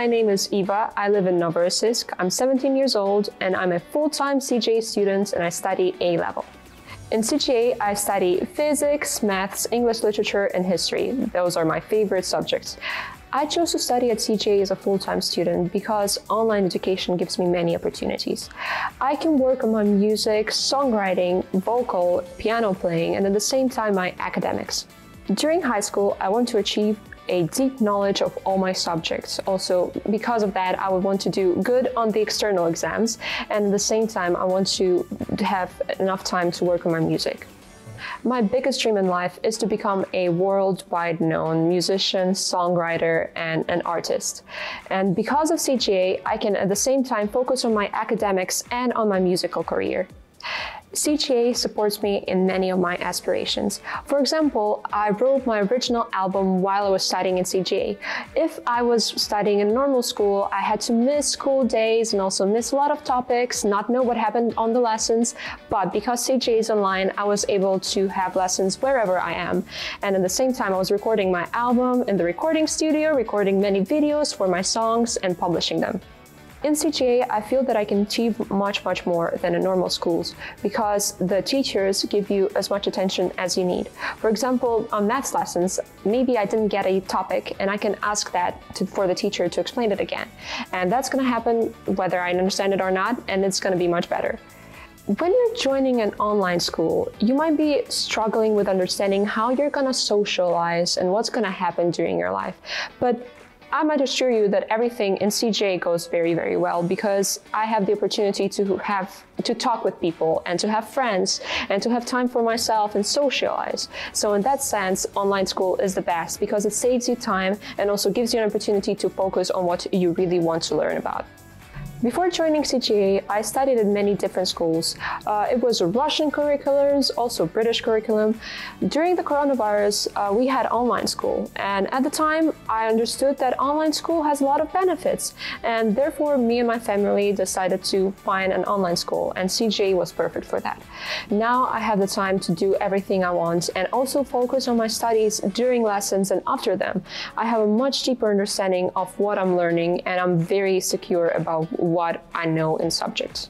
my name is Eva. I live in Novorossiysk. I'm 17 years old and I'm a full-time CGA student and I study A-level. In CGA, I study physics, maths, English literature, and history. Those are my favorite subjects. I chose to study at CGA as a full-time student because online education gives me many opportunities. I can work on my music, songwriting, vocal, piano playing, and at the same time my academics. During high school, I want to achieve a deep knowledge of all my subjects. Also, because of that, I would want to do good on the external exams, and at the same time, I want to have enough time to work on my music. My biggest dream in life is to become a worldwide known musician, songwriter, and an artist. And because of CGA, I can at the same time focus on my academics and on my musical career. CGA supports me in many of my aspirations. For example, I wrote my original album while I was studying in CGA. If I was studying in normal school, I had to miss school days and also miss a lot of topics, not know what happened on the lessons. But because CGA is online, I was able to have lessons wherever I am. And at the same time, I was recording my album in the recording studio, recording many videos for my songs and publishing them. In CGA, I feel that I can achieve much more than in normal schools because the teachers give you as much attention as you need. For example, on maths lessons, maybe I didn't get a topic and I can ask that for the teacher to explain it again. And that's going to happen whether I understand it or not, and it's going to be much better. When you're joining an online school, you might be struggling with understanding how you're going to socialize and what's going to happen during your life. But I might assure you that everything in CGA goes very well because I have the opportunity to talk with people and to have friends and to have time for myself and socialize. So in that sense, online school is the best because it saves you time and also gives you an opportunity to focus on what you really want to learn about. Before joining CGA, I studied at many different schools. It was Russian curriculums, also British curriculum. During the coronavirus, we had online school. And at the time, I understood that online school has a lot of benefits. And therefore, me and my family decided to find an online school. And CGA was perfect for that. Now I have the time to do everything I want and also focus on my studies during lessons and after them. I have a much deeper understanding of what I'm learning and I'm very secure about what I know in subjects.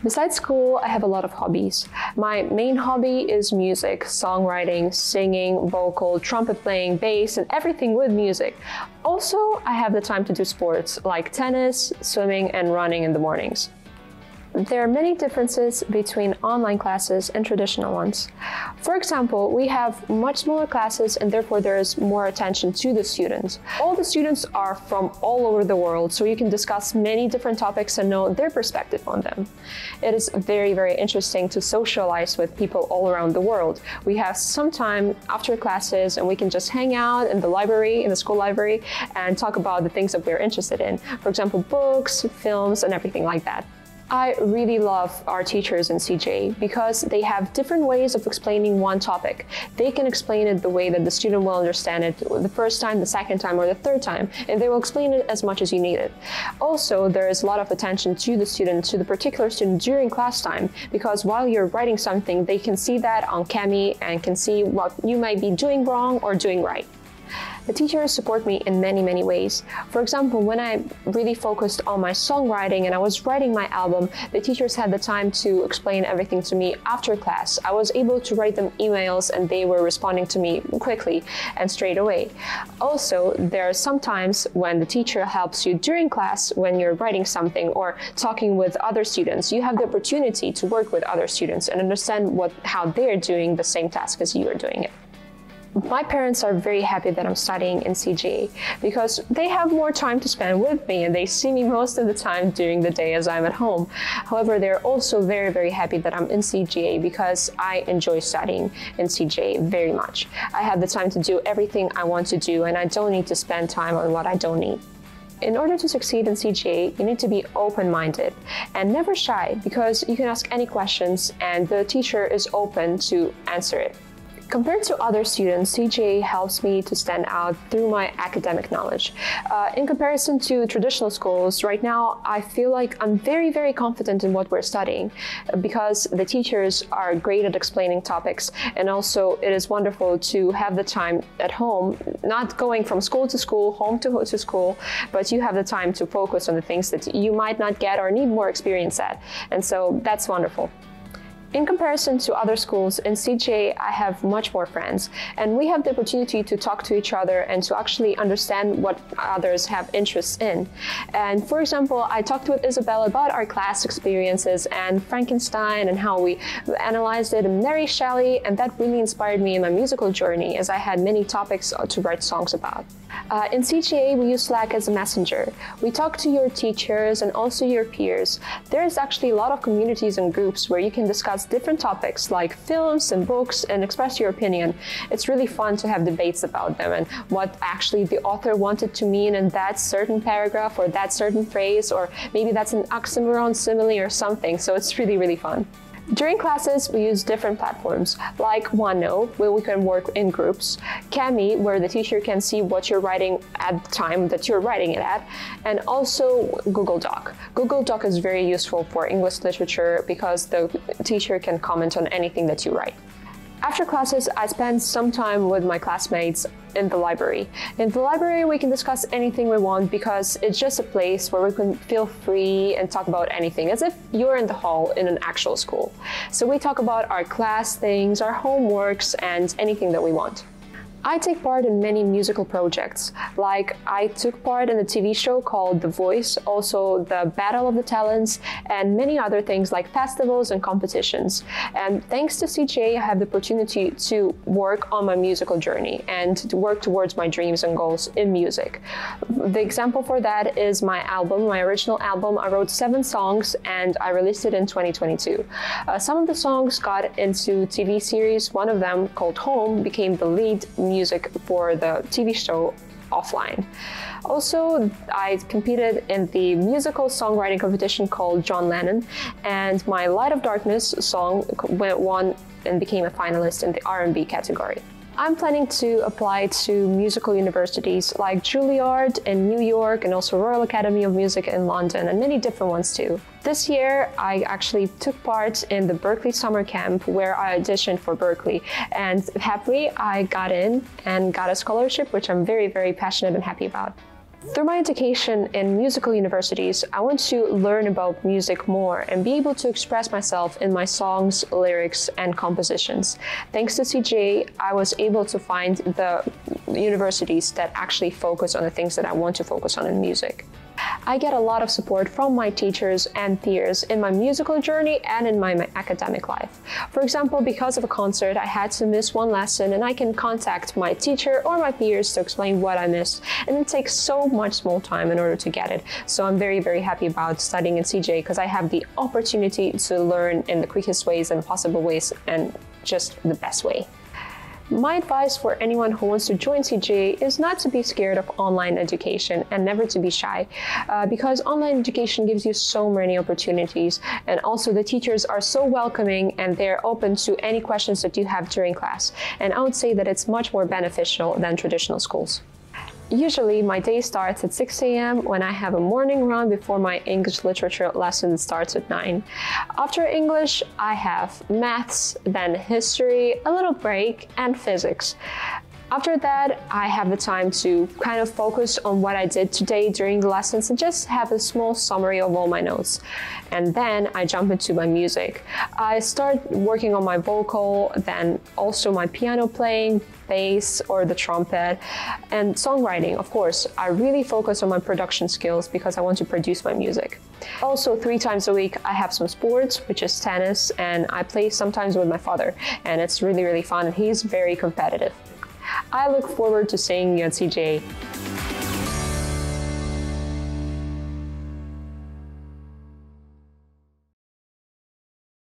Besides school, I have a lot of hobbies. My main hobby is music, songwriting, singing, vocal, trumpet playing, bass, and everything with music. Also, I have the time to do sports like tennis, swimming, and running in the mornings. There are many differences between online classes and traditional ones. For example, we have much smaller classes and therefore there is more attention to the students. All the students are from all over the world, so you can discuss many different topics and know their perspective on them. It is very interesting to socialize with people all around the world. We have some time after classes and we can just hang out in the library, in the school library, and talk about the things that we're interested in. For example, books, films, and everything like that. I really love our teachers in CGA because they have different ways of explaining one topic. They can explain it the way that the student will understand it the first time, the second time, or the third time, and they will explain it as much as you need it. Also, there is a lot of attention to the student, to the particular student during class time, because while you're writing something, they can see that on Cami and can see what you might be doing wrong or doing right. The teachers support me in many ways. For example, when I really focused on my songwriting and I was writing my album, the teachers had the time to explain everything to me after class. I was able to write them emails and they were responding to me quickly and straight away. Also, there are some times when the teacher helps you during class when you're writing something or talking with other students. You have the opportunity to work with other students and understand how they're doing the same task as you are doing it. My parents are very happy that I'm studying in CGA because they have more time to spend with me and they see me most of the time during the day as I'm at home. However, they're also very happy that I'm in CGA because I enjoy studying in CGA very much. I have the time to do everything I want to do and I don't need to spend time on what I don't need. In order to succeed in CGA, you need to be open-minded and never shy because you can ask any questions and the teacher is open to answer it. Compared to other students, CGA helps me to stand out through my academic knowledge. In comparison to traditional schools, right now I feel like I'm very confident in what we're studying because the teachers are great at explaining topics, and also it is wonderful to have the time at home, not going from school to school, home to school, but you have the time to focus on the things that you might not get or need more experience at, and so that's wonderful. In comparison to other schools, in CGA I have much more friends, and we have the opportunity to talk to each other and to actually understand what others have interests in. And for example, I talked with Isabel about our class experiences and Frankenstein and how we analyzed it, and Mary Shelley, and that really inspired me in my musical journey as I had many topics to write songs about. In CGA, we use Slack as a messenger. We talk to your teachers and also your peers. There is actually a lot of communities and groups where you can discuss different topics like films and books and express your opinion. It's really fun to have debates about them and what actually the author wanted to mean in that certain paragraph or that certain phrase, or maybe that's an oxymoron, simile, or something. So it's really fun. During classes, we use different platforms like OneNote, where we can work in groups, Kami, where the teacher can see what you're writing at the time that you're writing it at, and also Google Doc. Google Doc is very useful for English literature because the teacher can comment on anything that you write. After classes, I spend some time with my classmates in the library. In the library, we can discuss anything we want because it's just a place where we can feel free and talk about anything, as if you're in the hall in an actual school. So we talk about our class things, our homeworks, and anything that we want. I take part in many musical projects, like I took part in a TV show called The Voice, also the Battle of the Talents, and many other things like festivals and competitions. And thanks to CGA, I have the opportunity to work on my musical journey and to work towards my dreams and goals in music. The example for that is my album, my original album. I wrote 7 songs and I released it in 2022. Some of the songs got into TV series. One of them, called Home, became the lead music for the TV show Offline. Also, I competed in the musical songwriting competition called John Lennon, and my Light of Darkness song won and became a finalist in the R&B category. I'm planning to apply to musical universities like Juilliard in New York and also Royal Academy of Music in London, and many different ones too. This year, I actually took part in the Berklee summer camp where I auditioned for Berklee, and happily I got in and got a scholarship, which I'm very passionate and happy about. Through my education in musical universities, I want to learn about music more and be able to express myself in my songs, lyrics, and compositions. Thanks to CGA, I was able to find the universities that actually focus on the things that I want to focus on in music. I get a lot of support from my teachers and peers in my musical journey and in my academic life. For example, because of a concert, I had to miss one lesson, and I can contact my teacher or my peers to explain what I missed, and it takes so much small time in order to get it. So I'm very happy about studying in CGA because I have the opportunity to learn in the quickest ways and possible ways, and just the best way. My advice for anyone who wants to join CGA is not to be scared of online education and never to be shy, because online education gives you so many opportunities, and also the teachers are so welcoming and they're open to any questions that you have during class. And I would say that it's much more beneficial than traditional schools. Usually my day starts at 6 a.m. when I have a morning run before my English literature lesson starts at 9. After English, I have maths, then history, a little break, and physics. After that, I have the time to kind of focus on what I did today during the lessons and just have a small summary of all my notes. And then I jump into my music. I start working on my vocal, then also my piano playing, bass or the trumpet, and songwriting. Of course, I really focus on my production skills because I want to produce my music. Also, 3 times a week, I have some sports, which is tennis, and I play sometimes with my father, and it's really fun, and he's very competitive. I look forward to seeing you at CGA.